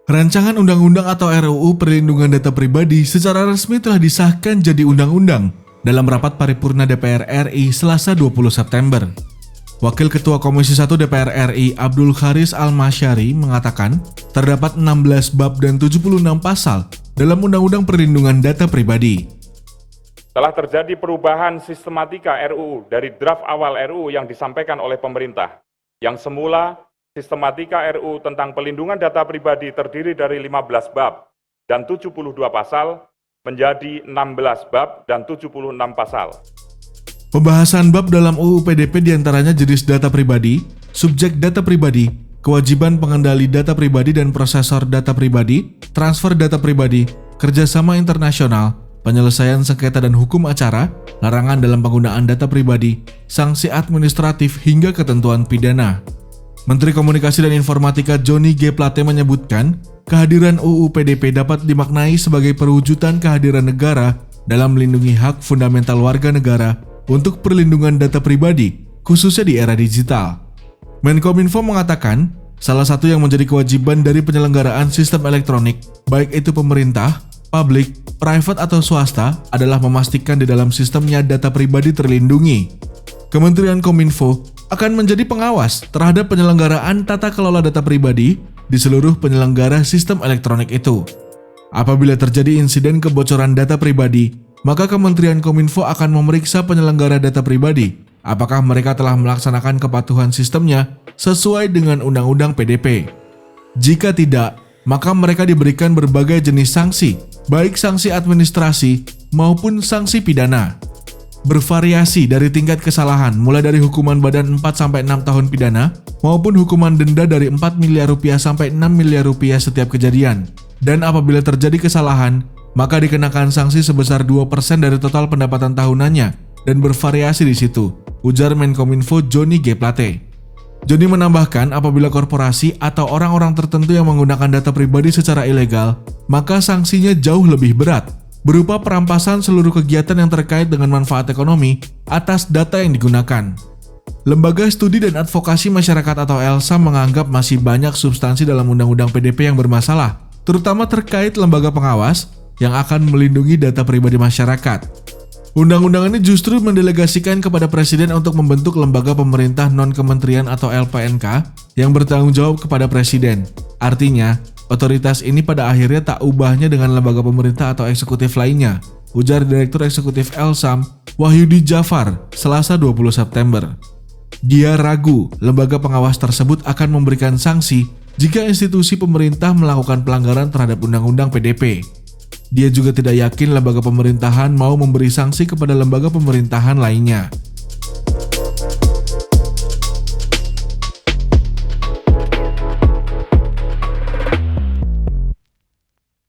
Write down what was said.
Rancangan Undang-Undang atau RUU Perlindungan Data Pribadi secara resmi telah disahkan jadi undang-undang dalam rapat paripurna DPR RI Selasa 20 September. Wakil Ketua Komisi 1 DPR RI Abdul Kharis Al-Masyari mengatakan terdapat 16 bab dan 76 pasal dalam Undang-Undang Perlindungan Data Pribadi. Telah terjadi perubahan sistematika RUU dari draft awal RUU yang disampaikan oleh pemerintah, yang semula sistematika RUU tentang pelindungan data pribadi terdiri dari 15 bab dan 72 pasal menjadi 16 bab dan 76 pasal. Pembahasan bab dalam UU PDP diantaranya jenis data pribadi, subjek data pribadi, kewajiban pengendali data pribadi dan prosesor data pribadi, transfer data pribadi, kerjasama internasional, penyelesaian sengketa dan hukum acara, larangan dalam penggunaan data pribadi, sanksi administratif hingga ketentuan pidana. Menteri Komunikasi dan Informatika Johnny G. Plate menyebutkan, kehadiran UU PDP dapat dimaknai sebagai perwujudan kehadiran negara dalam melindungi hak fundamental warga negara untuk perlindungan data pribadi, khususnya di era digital. Menkominfo mengatakan, salah satu yang menjadi kewajiban dari penyelenggaraan sistem elektronik, baik itu pemerintah, publik, private atau swasta, adalah memastikan di dalam sistemnya data pribadi terlindungi. Kementerian Kominfo akan menjadi pengawas terhadap penyelenggaraan tata kelola data pribadi di seluruh penyelenggara sistem elektronik itu. Apabila terjadi insiden kebocoran data pribadi, maka Kementerian Kominfo akan memeriksa penyelenggara data pribadi apakah mereka telah melaksanakan kepatuhan sistemnya sesuai dengan Undang-Undang PDP. Jika tidak, maka mereka diberikan berbagai jenis sanksi, baik sanksi administrasi maupun sanksi pidana. Bervariasi dari tingkat kesalahan mulai dari hukuman badan 4-6 tahun pidana maupun hukuman denda dari 4 miliar rupiah sampai 6 miliar rupiah setiap kejadian. Dan apabila terjadi kesalahan, maka dikenakan sanksi sebesar 2% dari total pendapatan tahunannya dan bervariasi di situ, ujar Menkominfo Johnny G. Plate. Johnny menambahkan apabila korporasi atau orang-orang tertentu yang menggunakan data pribadi secara ilegal, maka sanksinya jauh lebih berat, berupa perampasan seluruh kegiatan yang terkait dengan manfaat ekonomi atas data yang digunakan. Lembaga Studi dan Advokasi Masyarakat atau ELSA menganggap masih banyak substansi dalam Undang-Undang PDP yang bermasalah, terutama terkait lembaga pengawas yang akan melindungi data pribadi masyarakat. Undang-undang ini justru mendelegasikan kepada Presiden untuk membentuk lembaga pemerintah non-kementerian atau LPNK yang bertanggung jawab kepada Presiden. Artinya, otoritas ini pada akhirnya tak ubahnya dengan lembaga pemerintah atau eksekutif lainnya, ujar Direktur Eksekutif Elsam, Wahyudi Jafar, Selasa 20 September. Dia ragu lembaga pengawas tersebut akan memberikan sanksi jika institusi pemerintah melakukan pelanggaran terhadap Undang-Undang PDP. Dia juga tidak yakin lembaga pemerintahan mau memberi sanksi kepada lembaga pemerintahan lainnya.